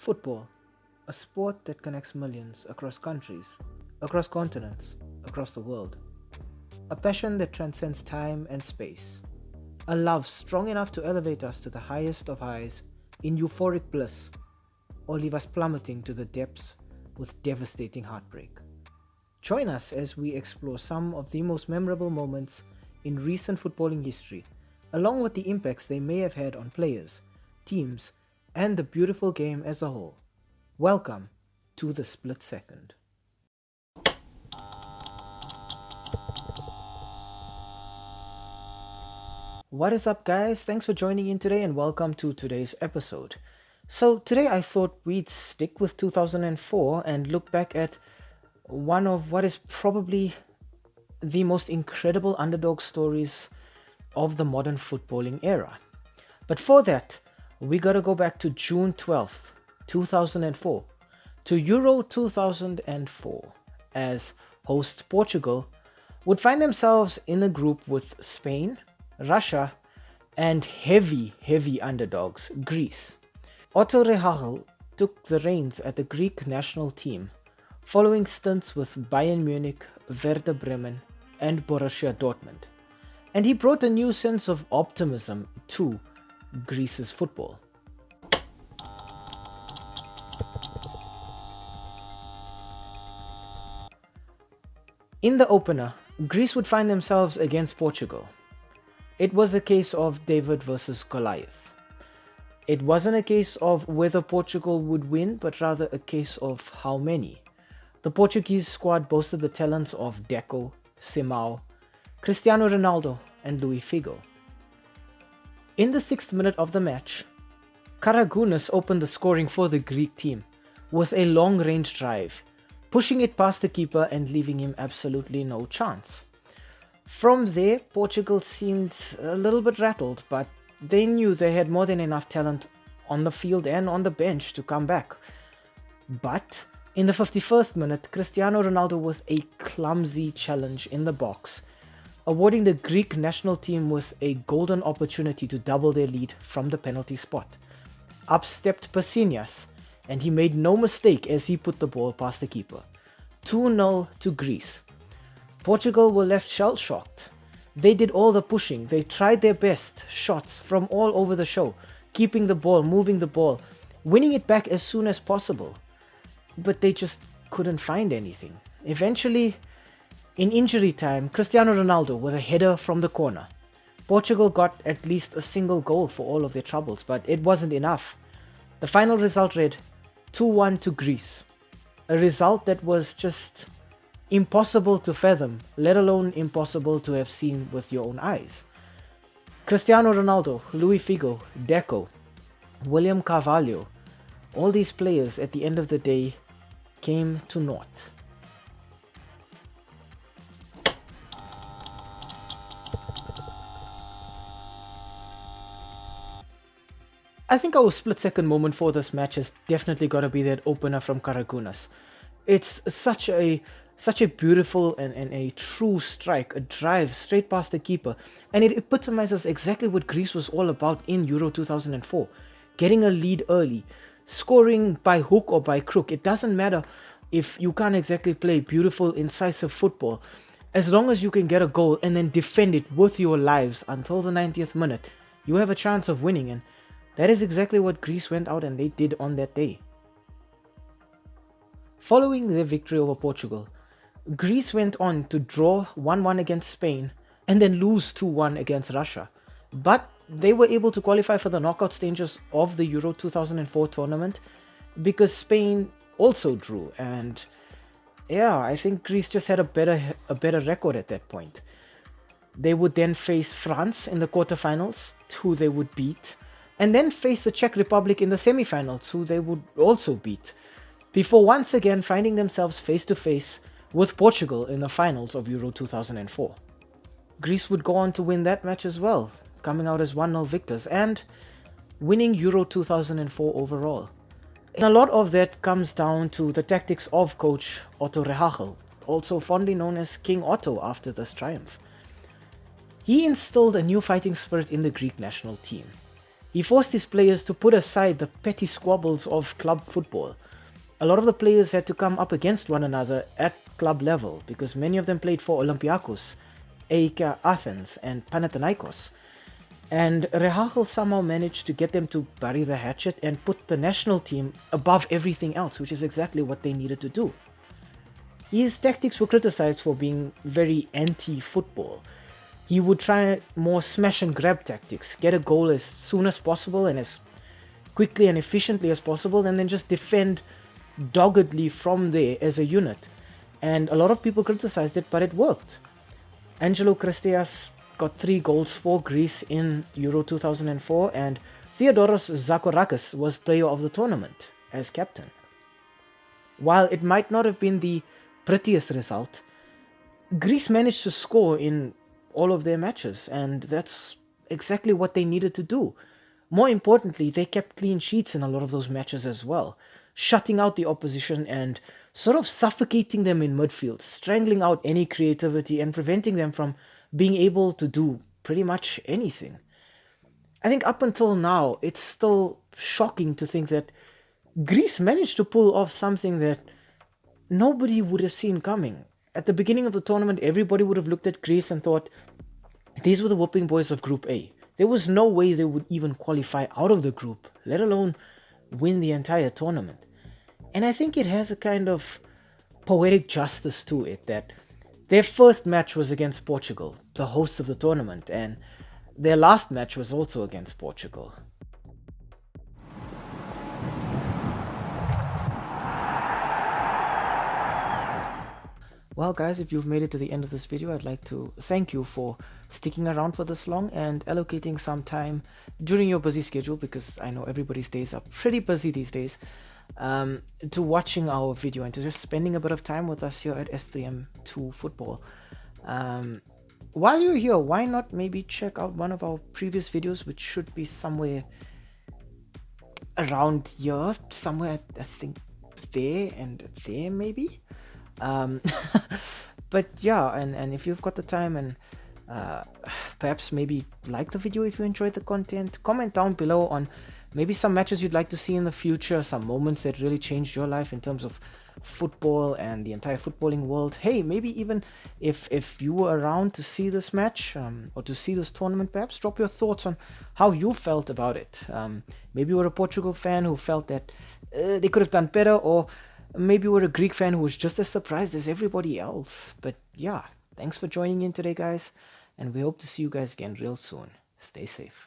Football, a sport that connects millions across countries, across continents, across the world. A passion that transcends time and space. A love strong enough to elevate us to the highest of highs in euphoric bliss, or leave us plummeting to the depths with devastating heartbreak. Join us as we explore some of the most memorable moments in recent footballing history, along with the impacts they may have had on players, teams, and the beautiful game as a whole. Welcome to the Split Second. What is up, guys? Thanks for joining in today and welcome to today's episode. So today I thought we'd stick with 2004 and look back at one of what is probably the most incredible underdog stories of the modern footballing era. But for that, we gotta go back to June 12th, 2004, to Euro 2004, as hosts Portugal would find themselves in a group with Spain, Russia, and heavy underdogs, Greece. Otto Rehhagel took the reins at the Greek national team, following stints with Bayern Munich, Werder Bremen, and Borussia Dortmund. And he brought a new sense of optimism to Greece's football. In the opener, Greece would find themselves against Portugal. It was a case of David versus Goliath. It wasn't a case of whether Portugal would win, but rather a case of how many. The Portuguese squad boasted the talents of Deco, Simão, Cristiano Ronaldo, and Luís Figo. In the 6th minute of the match, Karagounis opened the scoring for the Greek team with a long-range drive, pushing it past the keeper and leaving him absolutely no chance. From there, Portugal seemed a little bit rattled, but they knew they had more than enough talent on the field and on the bench to come back. But in the 51st minute, Cristiano Ronaldo with a clumsy challenge in the box, awarding the Greek national team with a golden opportunity to double their lead from the penalty spot. Up stepped Pasinias, and he made no mistake as he put the ball past the keeper. 2-0 to Greece. Portugal were left shell-shocked. They did all the pushing, they tried their best, shots from all over the show, keeping the ball, moving the ball, winning it back as soon as possible. But they just couldn't find anything. Eventually, in injury time, Cristiano Ronaldo with a header from the corner. Portugal got at least a single goal for all of their troubles, but it wasn't enough. The final result read 2-1 to Greece. A result that was just impossible to fathom, let alone impossible to have seen with your own eyes. Cristiano Ronaldo, Luís Figo, Deco, William Carvalho, all these players at the end of the day came to naught. I think our split-second moment for this match has definitely got to be that opener from Karagounis. It's such a beautiful and a true strike, a drive straight past the keeper, and it epitomizes exactly what Greece was all about in Euro 2004. Getting a lead early, scoring by hook or by crook. It doesn't matter if you can't exactly play beautiful, incisive football. As long as you can get a goal and then defend it with your lives until the 90th minute, you have a chance of winning, and that is exactly what Greece went out and they did on that day. Following their victory over Portugal, Greece went on to draw 1-1 against Spain and then lose 2-1 against Russia. But they were able to qualify for the knockout stages of the Euro 2004 tournament because Spain also drew, and yeah, I think Greece just had a better record at that point. They would then face France in the quarterfinals, who they would beat, and then face the Czech Republic in the semifinals, who they would also beat, before once again finding themselves face to face with Portugal in the finals of Euro 2004. Greece would go on to win that match as well, coming out as 1-0 victors and winning Euro 2004 overall. And a lot of that comes down to the tactics of coach Otto Rehhagel, also fondly known as King Otto after this triumph. He instilled a new fighting spirit in the Greek national team. He forced his players to put aside the petty squabbles of club football. A lot of the players had to come up against one another at club level because many of them played for Olympiakos, AEK Athens and Panathinaikos. And Rehhagel somehow managed to get them to bury the hatchet and put the national team above everything else, which is exactly what they needed to do. His tactics were criticized for being very anti-football. He would try more smash and grab tactics, get a goal as soon as possible and as quickly and efficiently as possible, and then just defend doggedly from there as a unit. And a lot of people criticized it, but it worked. Angelo Christeas got 3 goals for Greece in Euro 2004, and Theodoros Zagorakis was player of the tournament as captain. While it might not have been the prettiest result, Greece managed to score in all of their matches, and that's exactly what they needed to do. More importantly, they kept clean sheets in a lot of those matches as well, shutting out the opposition and sort of suffocating them in midfield, strangling out any creativity and preventing them from being able to do pretty much anything. I think up until now, it's still shocking to think that Greece managed to pull off something that nobody would have seen coming. At the beginning of the tournament, everybody would have looked at Greece and thought, these were the whooping boys of Group A. There was no way they would even qualify out of the group, let alone win the entire tournament. And I think it has a kind of poetic justice to it that their first match was against Portugal, the hosts of the tournament, and their last match was also against Portugal. Well guys, if you've made it to the end of this video, I'd like to thank you for sticking around for this long and allocating some time during your busy schedule, because I know everybody's days are pretty busy these days, to watching our video and to just spending a bit of time with us here at S3M2 Football. While you're here, why not maybe check out one of our previous videos, which should be somewhere around here, somewhere I think there and there maybe. But yeah, and if you've got the time and perhaps maybe like the video if you enjoyed the content, comment down below on maybe some matches you'd like to see in the future, some moments that really changed your life in terms of football and the entire footballing world. Hey, maybe even if you were around to see this match or to see this tournament, perhaps drop your thoughts on how you felt about it. Maybe you were a Portugal fan who felt that they could have done better, or maybe you were a Greek fan who was just as surprised as everybody else. But yeah, thanks for joining in today guys, and we hope to see you guys again real soon. Stay safe.